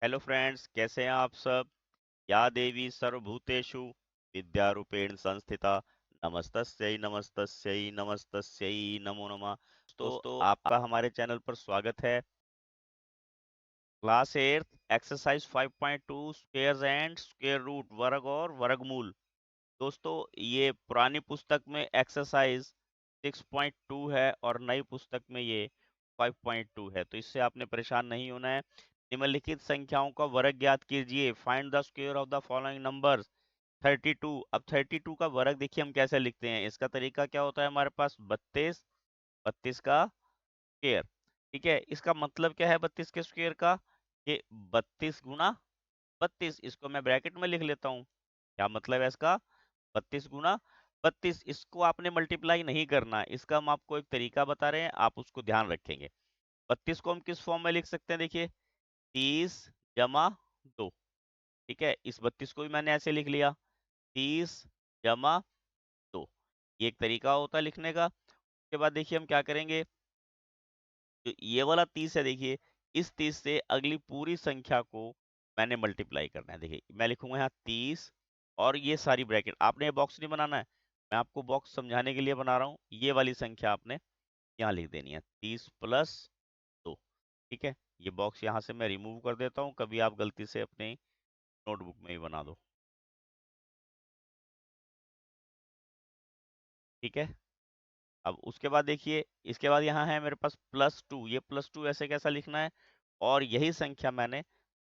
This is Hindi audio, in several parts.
हेलो फ्रेंड्स, कैसे हैं आप सब। या देवी सर्वभूतेषु विद्यारूपेण संस्थिता नमस्तस्यै नमस्तस्यै नमस्तस्यै नमो नमः। दोस्तों, आपका हमारे चैनल पर स्वागत है। Class 8 exercise 5.2 squares and square root, वर्ग और वर्गमूल। दोस्तों, ये पुरानी पुस्तक में एक्सरसाइज 6.2 है और नई पुस्तक में ये 5.2 है, तो इससे आपने परेशान नहीं होना है। निम्नलिखित संख्याओं का वर्ग ज्ञात कीजिए। Find the square of the following numbers. 32। अब 32 का वर्ग देखिए हम कैसे लिखते हैं। इसका तरीका क्या होता है, हमारे पास 32, 32 का स्क्वायर। ठीक है, इसका मतलब क्या है 32 के स्क्वायर का, ये 32 गुना 32। इसको मैं ब्रैकेट में लिख लेता हूँ। क्या मतलब है इसका, 32 गुना 32। इसको आपने मल्टीप्लाई नहीं करना, इसका हम आपको एक तरीका बता रहे हैं, आप उसको ध्यान रखेंगे। 32 को हम किस फॉर्म में लिख सकते हैं, देखिए 30 जमा 2। ठीक है, इस 32 को भी मैंने ऐसे लिख लिया, 30 जमा 2। ये एक तरीका होता है लिखने का। उसके बाद देखिए हम क्या करेंगे, जो ये वाला 30 है, देखिए इस 30 से अगली पूरी संख्या को मैंने मल्टीप्लाई करना है। देखिए मैं लिखूंगा यहाँ 30 और ये सारी ब्रैकेट, आपने ये बॉक्स नहीं बनाना है, मैं आपको बॉक्स समझाने के लिए बना रहा हूँ। ये वाली संख्या आपने यहाँ लिख देनी है, 30 प्लस 2। ठीक है, ये बॉक्स यहाँ से मैं रिमूव कर देता हूँ, कभी आप गलती से अपने नोटबुक में ही बना दो। ठीक है, अब उसके बाद देखिए, इसके बाद यहाँ है मेरे पास +2। ये +2 ऐसे कैसा लिखना है, और यही संख्या मैंने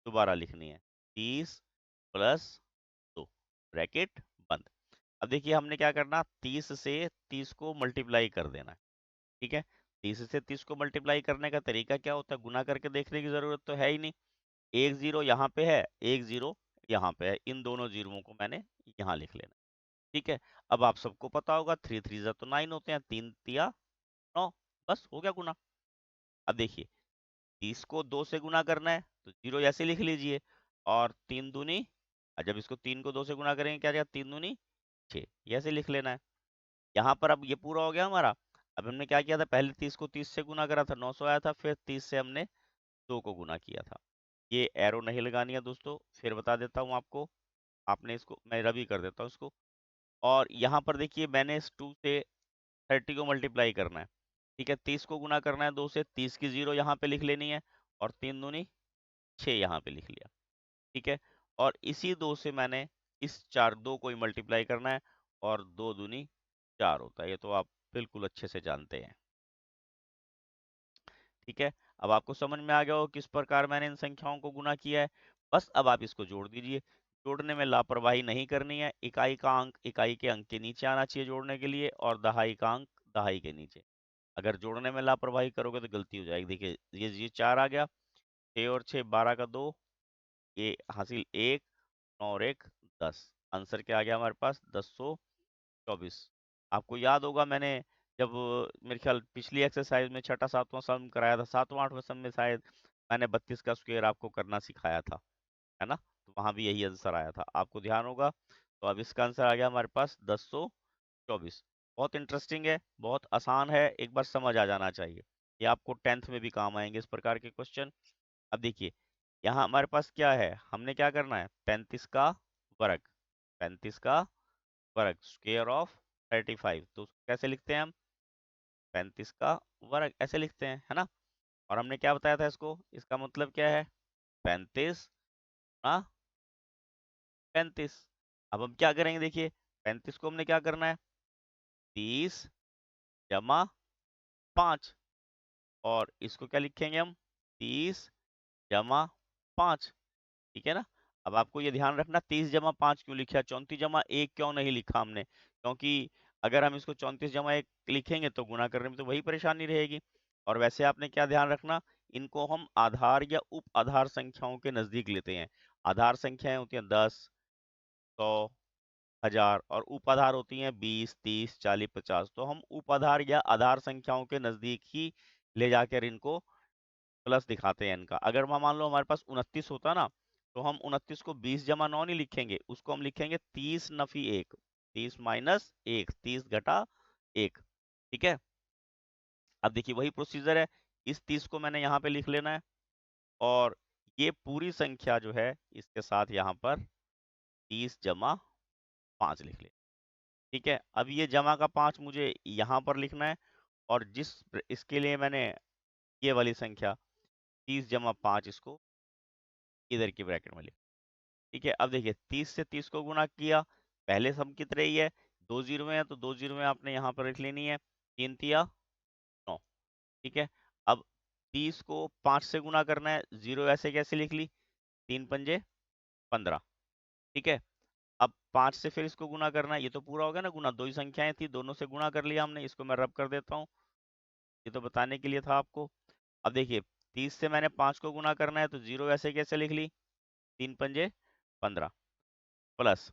दोबारा लिखनी है, 30 प्लस 2 ब्रैकेट बंद। अब देखिए हमने क्या करना, 30 से 30 को मल्टीप्लाई कर देना है। ठीक है, 30 से 30 को मल्टीप्लाई करने का तरीका क्या होता है, गुना करके देखने की जरूरत तो है ही नहीं। एक जीरो यहाँ पे है, एक जीरो यहाँ पे है, इन दोनों जीरोओं को मैंने यहाँ लिख लेना। ठीक है, अब आप सबको पता होगा 3 3 जा तो 9 होते हैं, 3 तिया 9, बस हो गया गुना। अब देखिए 30 को 2 से गुना करना है तो जीरो ऐसे लिख लीजिए, और 3 दूनी, जब इसको 3 को 2 से गुना करेंगे क्या जाएगा, 3 दूनी 6, ये ऐसे लिख लेना है। यहाँ पर अब ये पूरा हो गया हमारा। अब हमने क्या किया था, पहले 30 को 30 से गुना करा था, 900 आया था, फिर 30 से हमने 2 को गुना किया था। ये एरो नहीं लगानी है दोस्तों, फिर बता देता हूँ आपको। आपने इसको, मैं रबी कर देता हूँ इसको। और यहाँ पर देखिए मैंने इस 2 से 30 को मल्टीप्लाई करना है। ठीक है, 30 को गुना करना है 2 से, 30 की जीरो यहाँ पे लिख लेनी है, और 3 दूनी 6 यहाँ पे लिख लिया। ठीक है, और इसी 2 से मैंने इस 4 2 को ही मल्टीप्लाई करना है, और 2 दूनी 4 होता है, ये तो आप बिल्कुल अच्छे से जानते हैं। ठीक है, अब आपको समझ में आ गया हो किस प्रकार मैंने इन संख्याओं को गुना किया है। बस अब आप इसको जोड़ दीजिए। जोड़ने में लापरवाही नहीं करनी है, इकाई का अंक इकाई के अंक के नीचे आना चाहिए जोड़ने के लिए, और दहाई का अंक दहाई के नीचे। अगर जोड़ने में लापरवाही करोगे तो गलती हो जाएगी। देखिए ये 4 आ गया, 6 और 6 12 का 2, ये हासिल 1, 9 और 1 10। आंसर क्या आ गया हमारे पास, 1024। आपको याद होगा मैंने जब मेरे ख्याल पिछली एक्सरसाइज में छठा सातवां सम कराया था, सातवां आठवां सम में शायद मैंने 32 का स्क्वायर आपको करना सिखाया था, है ना, तो वहां भी यही आंसर आया था, आपको ध्यान होगा। तो अब इसका आंसर आ गया हमारे पास 1024। बहुत इंटरेस्टिंग है, बहुत आसान है, एक बार समझ आ जाना चाहिए। ये आपको 10th में भी काम आएंगे इस प्रकार के क्वेश्चन। अब देखिए यहाँ हमारे पास क्या है, हमने क्या करना है, 35 का वर्ग, 35 का वर्ग स्क्वायर ऑफ 35, तो उसको कैसे लिखते हैं हम, 35 का वर्ग ऐसे लिखते हैं, है ना। और हमने क्या बताया था इसको, इसका मतलब क्या है, 35 गुणा 35। अब हम क्या करेंगे, देखिए 35 को हमने क्या करना है, 30 जमा 5, और इसको क्या लिखेंगे हम, 30 जमा 5। ठीक है ना। अब आपको ये ध्यान रखना 30 जमा 5 क्यों लिखा, 34 जमा 1 क्यों नहीं लिखा हमने, क्योंकि अगर हम इसको 34 जमा 1 लिखेंगे तो गुणा करने में तो वही परेशानी रहेगी। और वैसे आपने क्या ध्यान रखना, इनको हम आधार या उप आधार संख्याओं के नजदीक लेते हैं। आधार संख्याएं होती हैं 10, 100, 1000, और उप आधार होती हैं 20, 30, 40, 50। तो हम उप आधार या आधार संख्याओं के नजदीक ही ले जाकर इनको प्लस दिखाते हैं इनका। अगर मान लो हमारे पास 29 होता ना, तो हम 29 को 20 जमा 9 नहीं लिखेंगे, उसको हम लिखेंगे 30 नफी 1, 30 माइनस 1, 30 घटा 1। ठीक है, अब देखिए वही प्रोसीजर है, इस 30 को मैंने यहाँ पे लिख लेना है, और ये पूरी संख्या जो है इसके साथ यहाँ पर 30 जमा 5 लिख ले। ठीक है, अब ये जमा का 5 मुझे यहाँ पर लिखना है, और इसके लिए मैंने ये वाली संख्या 30 जमा 5 इसको इधर की ब्रैकेट में लिख। ठीक है, अब देखिए 30 से 30 को गुना किया, पहले सम की तरह ही है, 2 जीरो में है तो 2 जीरो में आपने यहाँ पर लिख लेनी है, 3 तिया 9। ठीक है, अब 30 को 5 से गुना करना है, जीरो ऐसे कैसे लिख ली, 3 पंजे 15। ठीक है, अब 5 से फिर इसको गुना करना है, ये तो पूरा हो गया ना गुना, दो ही संख्याएं थी, दोनों से गुणा कर लिया हमने, इसको मैं रब कर देता हूँ, ये तो बताने के लिए था आपको। अब देखिए 30 से मैंने 5 को गुना करना है, तो जीरो ऐसे कैसे लिख ली, 3 पंजे 15 प्लस,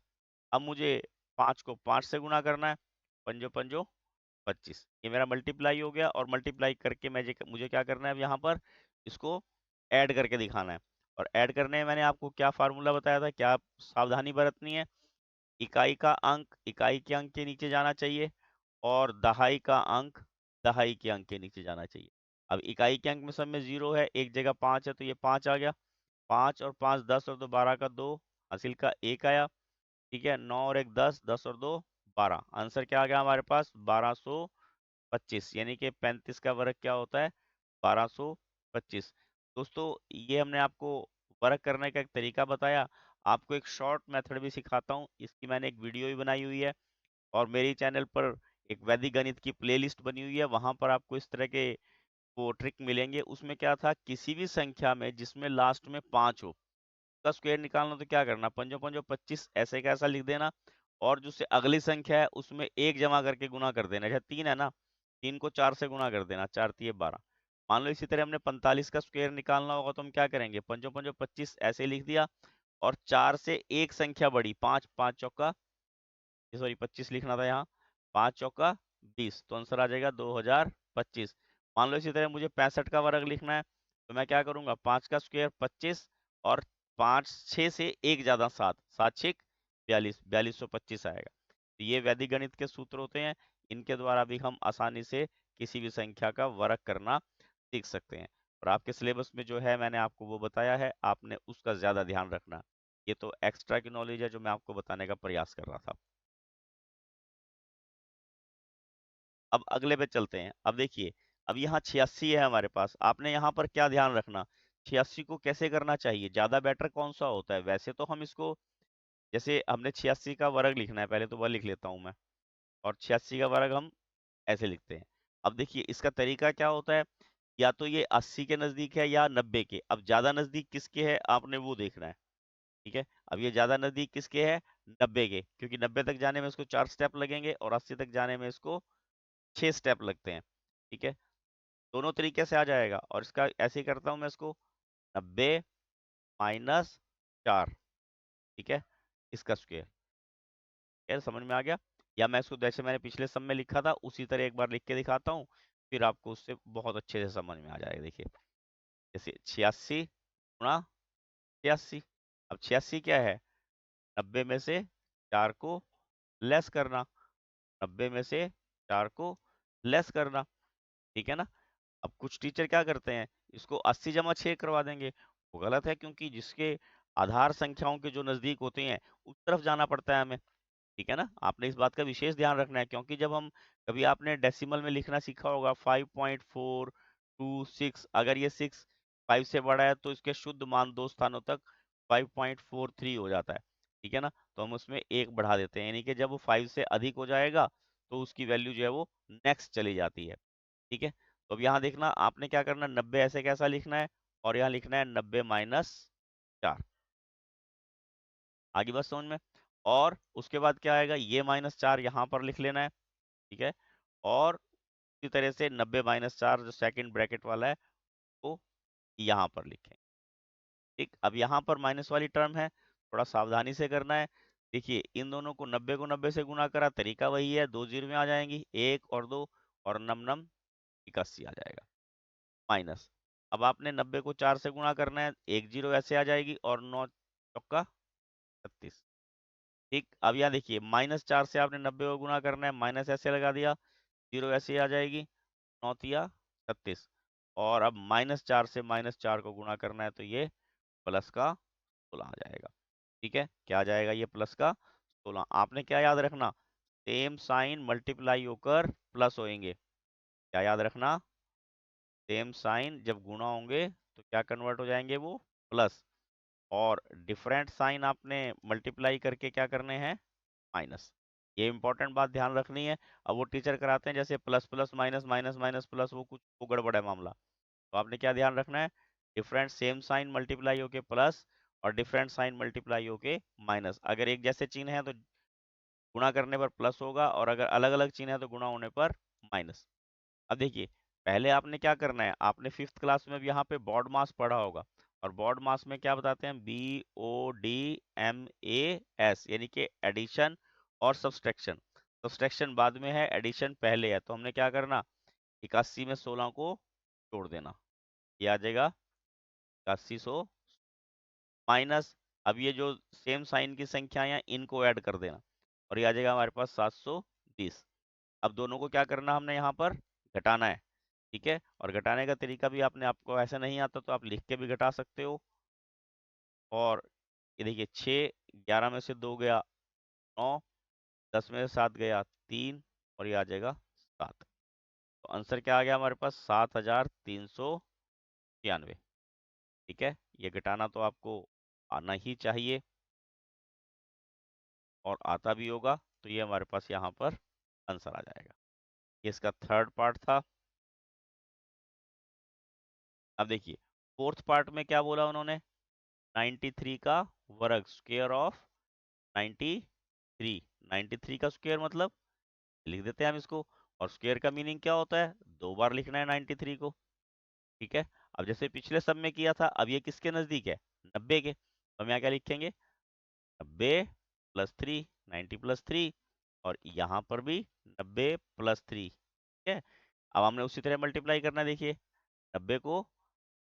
अब मुझे 5 को 5 से गुणा करना है, पंजो पंजो 25, ये मेरा मल्टीप्लाई हो गया, और मल्टीप्लाई करके मुझे क्या करना है अब यहाँ पर इसको ऐड करके दिखाना है। और ऐड करने में मैंने आपको क्या फार्मूला बताया था, क्या सावधानी बरतनी है, इकाई का अंक इकाई के अंक के नीचे जाना चाहिए, और दहाई का अंक दहाई के अंक के नीचे जाना चाहिए। अब इकाई के अंक में सब में 0 है, एक जगह 5 है, तो ये 5 आ गया, 5 और 5 10 और 2 12 का 2, हासिल का 1 आया। ठीक है, 9 और 1 10, 10 और 2 12, आंसर क्या आ गया हमारे पास 1225, यानी कि 35 का वर्ग क्या होता है 1225। दोस्तों, ये हमने आपको वर्क करने का एक तरीका बताया, आपको एक शॉर्ट मेथड भी सिखाता हूँ, इसकी मैंने एक वीडियो भी बनाई हुई है, और मेरी चैनल पर एक वैदिक गणित की प्लेलिस्ट बनी हुई है, वहां पर आपको इस तरह के वो ट्रिक मिलेंगे। उसमें क्या था, किसी भी संख्या में जिसमें लास्ट में 5 हो, का स्क्वायर निकालना, तो क्या करना, पंजो पंजो 25 ऐसे का ऐसा लिख देना, और जो से अगली संख्या है उसमें 1 जमा करके गुना कर देना, जैसे 3 है ना, 3 को 4 से गुना कर देना, 4 तिये 12। मान लो इसी तरह हमने 45 का स्क्वायर निकालना होगा, तो हम क्या करेंगे, पंजो पंजो 25 ऐसे लिख दिया, और 4 से एक संख्या बढ़ी, 5, 5 चौका, सॉरी 25 लिखना था यहाँ, 5 चौका 20, तो आंसर आ जाएगा 2025। मान लो इसी तरह मुझे 65 का वर्ग लिखना है, तो मैं क्या करूंगा, 5 का स्क्वायर 25, और 5 6 से एक ज्यादा 7, 7 6 42, 4225 आएगा। तो ये वैदिक गणित के सूत्र होते हैं, इनके द्वारा भी हम आसानी से किसी भी संख्या का वर्ग करना सीख सकते हैं। और आपके सिलेबस में जो है मैंने आपको वो बताया है, आपने उसका ज्यादा ध्यान रखना। ये तो एक्स्ट्रा की नॉलेज है जो मैं आपको बताने का प्रयास कर रहा था। अब अगले पे चलते हैं। अब देखिए, अब यहाँ 86 है हमारे पास, आपने यहाँ पर क्या ध्यान रखना, 86 को कैसे करना चाहिए, ज्यादा बेटर कौन सा होता है, वैसे तो हम इसको, जैसे हमने 86 का वर्ग लिखना है, पहले तो वह लिख लेता हूं मैं, और 86 का वर्ग हम ऐसे लिखते हैं। अब देखिए इसका तरीका क्या होता है, या तो ये 80 के नजदीक है या 90 के, अब ज्यादा नजदीक किसके है आपने वो देखना है। ठीक है, अब ये ज्यादा नजदीक किसके है, 90 के, क्योंकि 90 तक जाने में इसको 4 स्टेप लगेंगे, और 80 तक जाने में इसको 6 स्टेप लगते हैं। ठीक है, दोनों तरीके से आ जाएगा, और इसका ऐसे ही करता हूँ मैं इसको, 90 - 4। ठीक है, इसका स्क्वायर, क्या समझ में आ गया, या मैं इसको जैसे मैंने पिछले सब में लिखा था उसी तरह एक बार लिख के दिखाता हूँ, फिर आपको उससे बहुत अच्छे से समझ में आ जाएगा। देखिए, जैसे 86 गुणा 86, अब 86 क्या है, 90 में से 4 को लेस करना, 90 में से 4 को लेस करना। ठीक है ना, अब कुछ टीचर क्या करते हैं, इसको 80 जमा 6 करवा देंगे, वो गलत है, क्योंकि जिसके आधार संख्याओं के जो नजदीक होते हैं उस तरफ जाना पड़ता है हमें। ठीक है ना, आपने इस बात का विशेष ध्यान रखना है, क्योंकि जब हम, कभी आपने डेसिमल में लिखना सीखा होगा 5.426, अगर ये 6 5 से बड़ा है तो इसके शुद्ध मान दो स्थानों तक 5.43 हो जाता है। ठीक है ना, तो हम उसमें एक बढ़ा देते हैं, यानी कि जब वो 5 से अधिक हो जाएगा तो उसकी वैल्यू जो है वो नेक्स्ट चली जाती है। ठीक है, तो अब यहाँ देखना आपने क्या करना, 90 ऐसे कैसा लिखना है, और यहाँ लिखना है 90 - 4। आगे बात समझ में, और उसके बाद क्या आएगा, ये -4 यहाँ पर लिख लेना है। ठीक है, और इसी तरह से 90 - 4 जो सेकंड ब्रैकेट वाला है वो यहाँ पर लिखें। ठीक, अब यहाँ पर माइनस वाली टर्म है, थोड़ा सावधानी से करना है। देखिए इन दोनों को 90 को 90 से गुना करा, तरीका वही है, दो जीरो में आ जाएंगी, एक और दो, और नम नम 81 आ जाएगा, माइनस। अब आपने 90 को 4 से गुणा करना है, एक जीरो ऐसे आ जाएगी, और 9 चौका 36। ठीक, अब यहाँ देखिए -4 से आपने 90 को गुणा करना है, माइनस ऐसे लगा दिया, जीरो ऐसे ही आ जाएगी, 9 तिया 36, और अब -4 से -4 को गुणा करना है, तो ये प्लस का 16 आ जाएगा। ठीक है, क्या आ जाएगा ये प्लस का 16। आपने क्या याद रखना, सेम साइन मल्टीप्लाई होकर प्लस होंगे। क्या याद रखना, सेम साइन जब गुणा होंगे तो क्या कन्वर्ट हो जाएंगे, वो प्लस। और डिफरेंट साइन आपने मल्टीप्लाई करके क्या करने हैं, माइनस। ये इंपॉर्टेंट बात ध्यान रखनी है। अब वो टीचर कराते हैं जैसे plus plus minus minus minus plus, वो कुछ वो गड़बड़ है मामला। तो आपने क्या ध्यान रखना है, डिफरेंट सेम साइन मल्टीप्लाई होके प्लस और डिफरेंट साइन मल्टीप्लाई होके माइनस। अगर एक जैसे चिन्ह है तो गुणा करने पर प्लस होगा, और अगर अलग अलग चिन्ह है तो गुणा होने पर माइनस। अब देखिए, पहले आपने क्या करना है, आपने फिफ्थ क्लास में भी यहाँ पे बॉड मास पढ़ा होगा। और बॉड मास में क्या बताते हैं, BODMAS, यानी कि एडिशन और सब्सट्रैक्शन। सब्सट्रैक्शन बाद में है, एडिशन पहले है। तो हमने क्या करना, 81 में 16 को जोड़ देना, ये आ जाएगा 8100 माइनस। अब ये जो सेम साइन की संख्या है इनको ऐड कर देना, और ये आ जाएगा हमारे पास 720। अब दोनों को क्या करना, हमने यहाँ पर घटाना है। ठीक है, और घटाने का तरीका भी आपने, आपको ऐसा नहीं आता तो आप लिख के भी घटा सकते हो। और ये देखिए, 6, 11 में से 2 गया 9, 10 में से 7 गया 3, और ये आ जाएगा 7। तो आंसर क्या आ गया हमारे पास, 7396। ठीक है, ये घटाना तो आपको आना ही चाहिए, और आता भी होगा। तो ये हमारे पास यहाँ पर आंसर आ जाएगा। ये इसका थर्ड पार्ट था। अब देखिए, फोर्थ पार्ट में क्या बोला उन्होंने, 93 का वर्ग, स्क्वायर ऑफ 93। 93 का स्क्वायर मतलब, लिख देते हैं हम इसको। और स्क्वायर का मीनिंग क्या होता है, 2 बार लिखना है 93 को। ठीक है, अब जैसे पिछले सब में किया था, अब ये किसके नजदीक है, 90 के। तो हम यहाँ क्या लिखेंगे, 90 प्लस 3, 90 प्लस 3। और यहाँ पर भी 90 प्लस 3। ठीक है, अब हमने उसी तरह मल्टीप्लाई करना है। देखिए, 90 को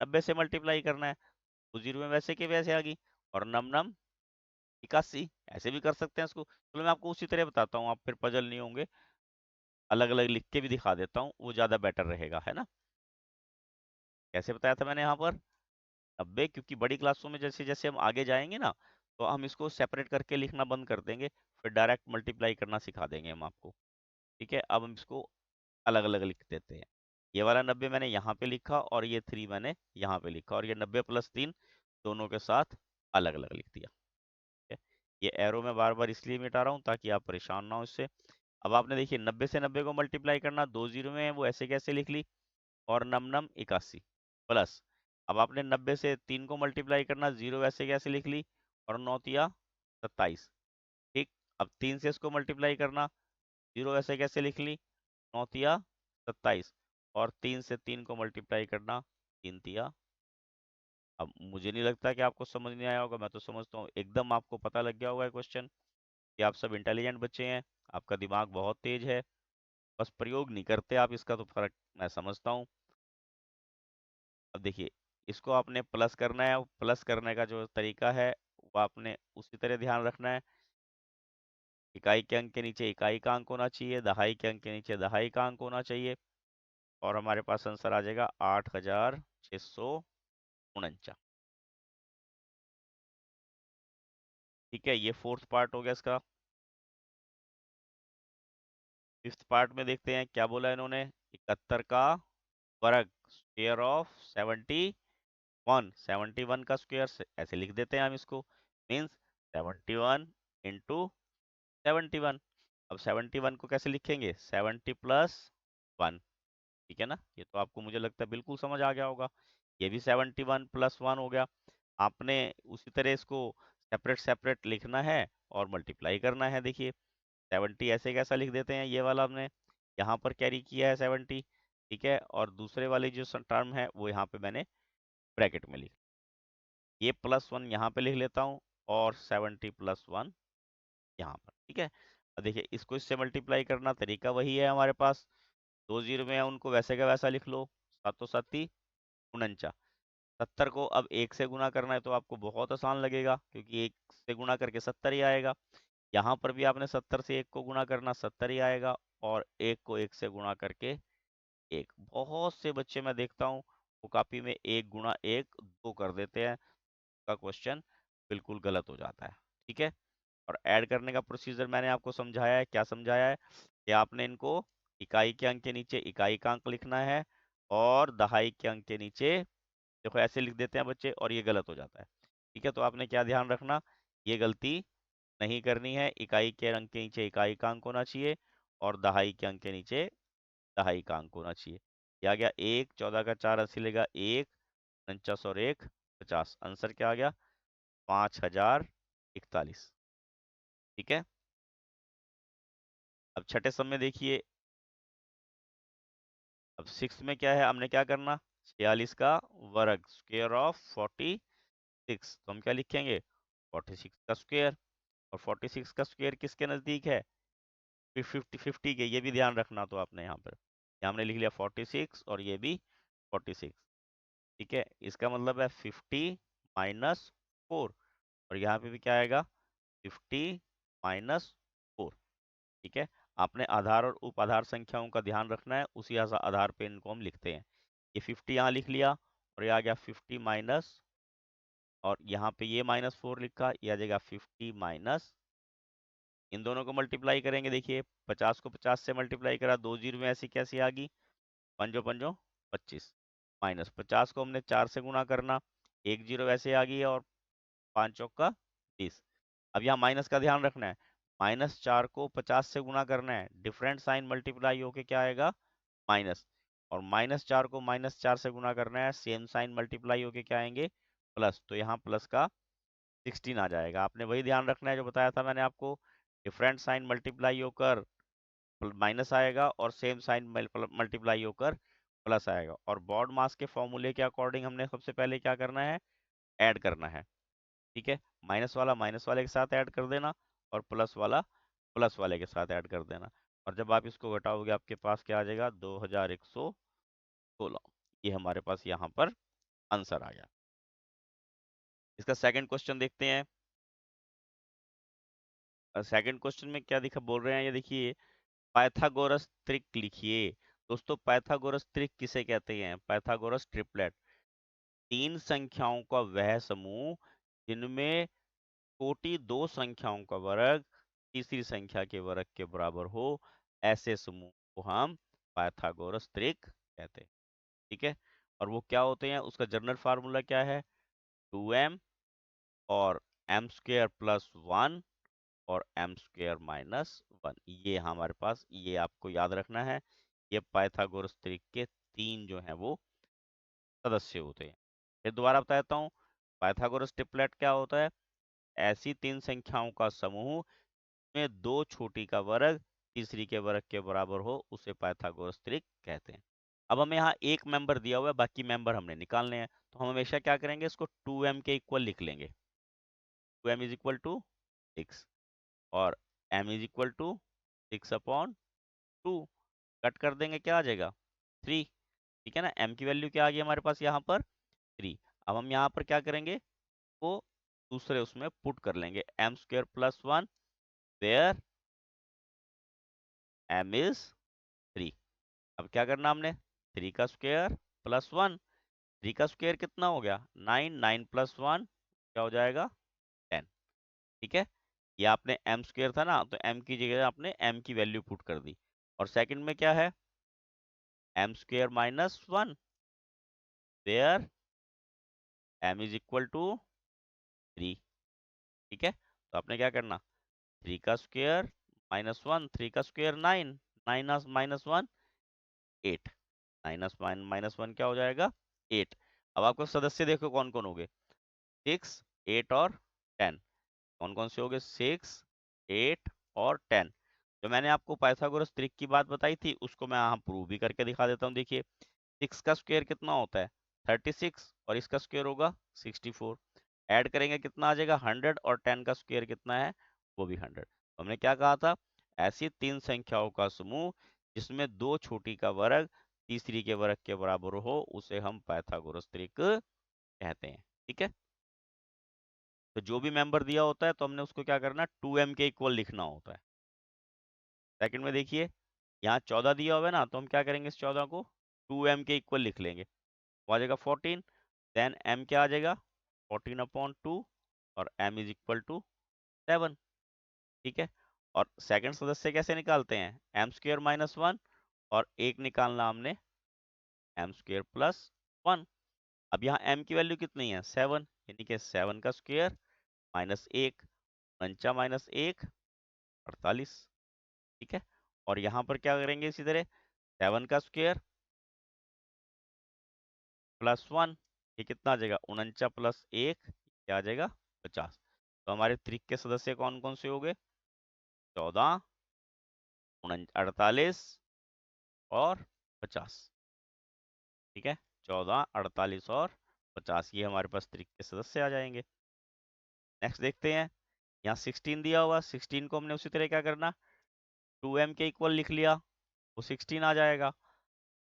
90 से मल्टीप्लाई करना है, तो जीरो में वैसे के वैसे आ गई। और नम नम 81, ऐसे भी कर सकते हैं इसको। चलो मैं आपको उसी तरह बताता हूँ, आप फिर पजल नहीं होंगे। अलग अलग लिख के भी दिखा देता हूँ, वो ज्यादा बेटर रहेगा, है ना। कैसे बताया था मैंने यहाँ पर, 90, क्योंकि बड़ी क्लासों में जैसे जैसे हम आगे जाएंगे ना, तो हम इसको सेपरेट करके लिखना बंद कर देंगे, फिर डायरेक्ट मल्टीप्लाई करना सिखा देंगे हम आपको। ठीक है, अब हम इसको अलग अलग लिख देते हैं। ये वाला 90 मैंने यहाँ पे लिखा, और ये 3 मैंने यहाँ पे लिखा, और ये 90 प्लस 3 दोनों के साथ अलग अलग लिख दिया। ठीक है, ये एरो मैं बार बार इसलिए मिटा रहा हूँ ताकि आप परेशान ना हो इससे। अब आपने देखिए, 90 से 90 को मल्टीप्लाई करना, 2 जीरो में है, वो ऐसे कैसे लिख ली, और नम नम 81 प्लस। अब आपने 90 से 3 को मल्टीप्लाई करना, जीरो वैसे कैसे लिख ली, और 9 तिया 27। ठीक, अब 3 से इसको मल्टीप्लाई करना, जीरो वैसे कैसे लिख ली, 9 तिया 27। और 3 से 3 को मल्टीप्लाई करना, 3 तिया। अब मुझे नहीं लगता कि आपको समझ नहीं आया होगा, मैं तो समझता हूँ एकदम आपको पता लग गया होगा क्वेश्चन, कि आप सब इंटेलिजेंट बच्चे हैं, आपका दिमाग बहुत तेज है। बस प्रयोग नहीं करते आप, इसका तो फर्क मैं समझता हूँ। अब देखिए, इसको आपने प्लस करना है, प्लस करने का जो तरीका है वो आपने उसी तरह ध्यान रखना है। इकाई के अंक के नीचे इकाई का अंक होना चाहिए, दहाई के अंक के नीचे दहाई का अंक होना चाहिए। और हमारे पास आंसर आ जाएगा 8649। ठीक है, ये फोर्थ पार्ट हो गया इसका। फिफ्थ पार्ट में देखते हैं क्या बोला इन्होंने, 71 का वर्ग, स्क्वायर ऑफ 71। 71 का स्क्वायर ऐसे लिख देते हैं हम इसको, मीन्स 71 इंटू 71। अब 71 को कैसे लिखेंगे, 70 प्लस 1। ठीक है ना, ये तो आपको मुझे लगता है बिल्कुल समझ आ गया होगा। ये भी 71 प्लस 1 हो गया। आपने उसी तरह इसको सेपरेट सेपरेट लिखना है और मल्टीप्लाई करना है। देखिए, 70 ऐसे कैसा लिख देते हैं, ये वाला हमने यहाँ पर कैरी किया है 70। ठीक है, और दूसरे वाली जो टर्म है वो यहाँ पे मैंने ब्रैकेट में लिख, ये +1 यहाँ पे लिख लेता हूँ, और 70 प्लस 1 यहाँ पर। ठीक है, अब देखिए, इसको इससे मल्टीप्लाई करना तरीका वही है हमारे पास। 2 जीरो में है, उनको वैसे का वैसा लिख लो, 7 7 49। 70 को अब 1 से गुना करना है तो आपको बहुत आसान लगेगा, क्योंकि 1 से गुना करके 70 ही आएगा। यहाँ पर भी आपने 70 से 1 को गुना करना, 70 ही आएगा। और 1 को 1 से गुणा करके 1। बहुत से बच्चे मैं देखता हूँ वो कॉपी में 1 गुणा 1 2 कर देते हैं। आपका क्वेश्चन बिल्कुल गलत हो जाता है। ठीक है, और ऐड करने का प्रोसीजर मैंने आपको समझाया है। क्या समझाया है कि आपने इनको इकाई के अंक के नीचे इकाई का अंक लिखना है, और दहाई के अंक के नीचे देखो ऐसे लिख देते हैं बच्चे, और ये गलत हो जाता है। ठीक है, तो आपने क्या ध्यान रखना, ये गलती नहीं करनी है। इकाई के अंक के नीचे इकाई का अंक होना चाहिए, और दहाई के अंक के नीचे दहाई का अंक होना चाहिए। क्या आ गया, 1, 14 का 4 80 लेगा, 1, 49 और 1 50। आंसर क्या आ गया, 5041। ठीक है, अब छठे सम में देखिए, अब सिक्स में क्या है, हमने क्या करना, 46 का वर्ग स्क्वायर ऑफ 46। तो हम क्या लिखेंगे, 46 का स्क्वायर। और 46 का स्क्वायर किसके नजदीक है, 50 के। ये भी ध्यान रखना, तो आपने यहाँ पर यहाँ हमने लिख लिया 46, और ये भी 46। ठीक है, इसका मतलब है 50 - 4, और यहाँ पे भी क्या आएगा, 50 - 4। ठीक है, आपने आधार और उप आधार संख्याओं का ध्यान रखना है, उसी आधार पे इनको हम लिखते हैं। ये 50 यहाँ लिख लिया, और ये आ गया 50 माइनस, और यहाँ पे ये -4 लिखा, ये आ जाएगा 50 माइनस, इन दोनों को मल्टीप्लाई करेंगे। देखिए 50 को 50 से मल्टीप्लाई करा, 2 जीरो में ऐसी कैसी आ गई, पंजो पंजो 25, माइनस 50 को हमने 4 से गुणा करना, 1 जीरो ऐसे आ गई है, और 5 चौका 20। अब यहाँ माइनस का ध्यान रखना है, -4 को 50 से गुणा करना है, डिफरेंट साइन मल्टीप्लाई होके क्या आएगा, माइनस। और -4 को -4 से गुणा करना है, सेम साइन मल्टीप्लाई होके क्या आएंगे, प्लस। तो यहाँ प्लस का 16 आ जाएगा। आपने वही ध्यान रखना है जो बताया था मैंने आपको, डिफरेंट साइन मल्टीप्लाई होकर माइनस आएगा, और सेम साइन मल्टीप्लाई होकर प्लस आएगा। और बॉड मास के फॉर्मूले के अकॉर्डिंग हमने सबसे पहले क्या करना है, ऐड करना है। ठीक है, माइनस वाला माइनस वाले के साथ ऐड कर देना, और प्लस वाला प्लस वाले के साथ ऐड कर देना। और जब आप इसको घटाओगे, आपके पास क्या आ जाएगा, 2116। ये हमारे पास यहाँ पर आंसर आ गया। इसका सेकंड क्वेश्चन देखते हैं। सेकंड क्वेश्चन में क्या दिखा बोल रहे हैं, ये देखिए, पाइथागोरस त्रिक लिखिए। दोस्तों पाइथागोरस त्रिक किसे कहते हैं, पाइथागोरस ट्रिपलेट। तीन संख्याओं का वह समूह जिनमें छोटी दो संख्याओं का वर्ग तीसरी संख्या के वर्ग के बराबर हो, ऐसे समूह को हम पाइथागोरस त्रिक कहते हैं। ठीक है, और वो क्या होते हैं, उसका जनरल फार्मूला क्या है, 2m और m² + 1 और m² - 1। ये हमारे पास, ये आपको याद रखना है, ये पाइथागोरस त्रिक के तीन जो हैं वो सदस्य होते हैं। फिर दोबारा बता देता हूँ, पाइथागोरस ट्रिपलेट क्या होता है, ऐसी तीन संख्याओं का समूह में दो छोटी का वर्ग तीसरी के वर्ग के बराबर हो, उसे पाइथागोरस त्रिक कहते हैं। अब हमें यहाँ एक मेंबर दिया हुआ है, बाकी मेंबर हमने निकालने हैं, तो हम हमेशा क्या करेंगे, इसको 2m के इक्वल लिख लेंगे। 2m = 6, और m = 6/2। कट कर देंगे, क्या आ जाएगा, 3। ठीक है ना, m की वैल्यू क्या आ गई हमारे पास यहाँ पर, 3। अब हम यहाँ पर क्या करेंगे, वो दूसरे उसमें पुट कर लेंगे, m² + 1 वेयर m is 3। अब क्या करना हमने, 3 का स्क्वायर + 1, 3 का स्क्वायर कितना हो गया, 9, 9 + 1 क्या हो जाएगा, 10। ठीक है, ये आपने m² था ना, तो m की जगह आपने m की वैल्यू पुट कर दी। और सेकंड में क्या है, m² - 1 वेयर m = 3। ठीक है, तो आपने क्या करना, 3 का स्क्वायर -1, 3 का स्क्वायर 9, 9 -1 8, -1 क्या हो जाएगा, 8। अब आपको सदस्य देखो कौन कौन हो गए, 6, 8 और 10। कौन कौन से हो गए, 6, 8 और 10। जो मैंने आपको पाइथागोरस त्रिक की बात बताई थी, उसको मैं यहाँ प्रूव भी करके दिखा देता हूँ। देखिए 6 का स्क्वायर कितना होता है, 36, और इसका स्क्वायर होगा 64। ऐड करेंगे कितना आ जाएगा, 100, और 10 का स्क्वायर कितना है, वो भी 100। तो हमने क्या कहा था, ऐसी तीन संख्याओं का समूह जिसमें दो छोटी का वर्ग तीसरी के वर्ग के बराबर हो, उसे हम पाइथागोरस त्रिक कहते हैं। ठीक है, तो जो भी मेंबर दिया होता है, तो हमने उसको क्या करना, 2m के इक्वल लिखना होता है। सेकंड में देखिए, यहाँ 14 दिया हुआ है ना, तो हम क्या करेंगे, इस 14 को 2m के इक्वल लिख लेंगे, वो आ जाएगा 14। देन m क्या आ जाएगा, 14/2 और m इज इक्वल टू 7। ठीक है, और सेकंड सदस्य कैसे निकालते हैं? m स्क्वायर माइनस 1 और एक निकालना हमने m स्क्वायर प्लस 1। अब यहाँ m की वैल्यू कितनी है? 7, यानी कि 7 का स्क्वायर माइनस 1, 49 माइनस 1 48। ठीक है, और यहाँ पर क्या करेंगे इसी तरह? 7 का स्क्वायर प्लस 1, ये कितना आ जाएगा? 49 प्लस 1 क्या आ जाएगा? 50। तो हमारे त्रिक के सदस्य कौन कौन से हो गए? 14, 48 और 50। ठीक है, 14, 48 और 50, ये हमारे पास त्रिक के सदस्य आ जाएंगे। नेक्स्ट देखते हैं, यहाँ 16 दिया हुआ, 16 को हमने उसी तरह क्या करना? 2m के इक्वल लिख लिया, वो 16 आ जाएगा।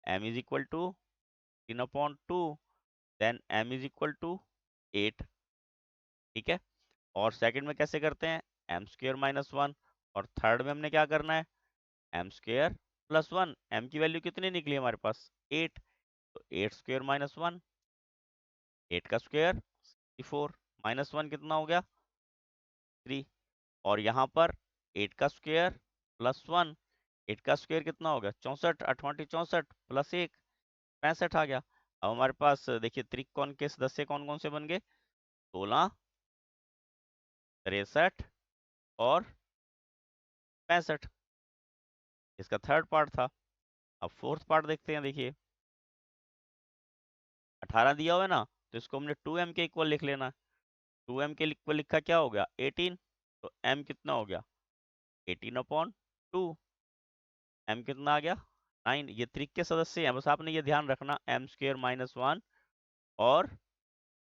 m is equal to 3/2, then m is equal to 8। ठीक है, और सेकंड में कैसे करते हैं? m स्क्वायर माइनस 1, और थर्ड में हमने क्या करना है? m square plus 1। m की वैल्यू कितनी निकली हमारे पास? 8, तो 8 स्क्वायर माइनस 1, 8 का स्क्वायर 64, माइनस 1 कितना हो गया? 3। और यहाँ पर 8 का स्क्वायर प्लस 1, 8 का स्क्वायर कितना हो गया? 64, 8 64 प्लस 1 65 आ गया। अब हमारे पास देखिए त्रिकोण के सदस्य कौन कौन से बन गए? 16, 63 और 65, इसका थर्ड पार्ट था। अब फोर्थ पार्ट देखते हैं। देखिए 18 दिया हुआ है ना, तो इसको हमने 2m के इक्वल लिख लेना। 2m के इक्वल लिखा क्या हो गया? 18, तो m कितना हो गया? 18/2, m कितना आ गया? 9। ये त्रिक के सदस्य हैं, बस आपने ये ध्यान रखना, m स्क्वायर माइनस 1 और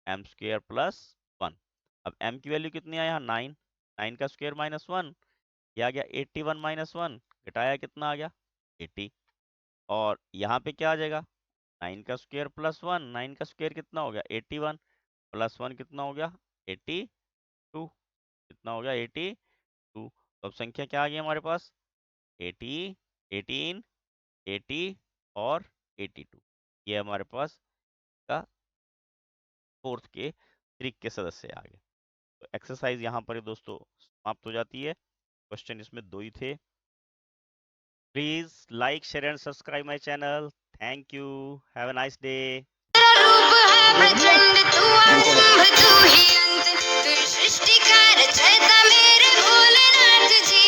m स्क्वायर प्लस 1। अब m की वैल्यू कितनी है यहाँ? 9, 9 का स्क्वायर माइनस 1, ये आ गया 81 माइनस 1, घटाया कितना आ गया? 80। और यहाँ पे क्या आ जाएगा? 9 का स्क्वायर प्लस 1, 9 का स्क्वायर कितना हो गया? 81 प्लस 1 कितना हो गया? 82, कितना हो गया? 82। तो अब संख्या क्या आ गई हमारे पास? 80, 18, 80 और 82, ये हमारे पास का फोर्थ के त्रिक के सदस्य आ गए। तो एक्सरसाइज यहाँ पर दोस्तों समाप्त हो जाती है। क्वेश्चन इसमें 2 ही थे। Please like, share and subscribe my channel. Thank you, have a nice day. रूप है प्रचंड तू आरंभ तू ही अंत, तू सृष्टि का रचयिता मेरे भोलेनाथ जी।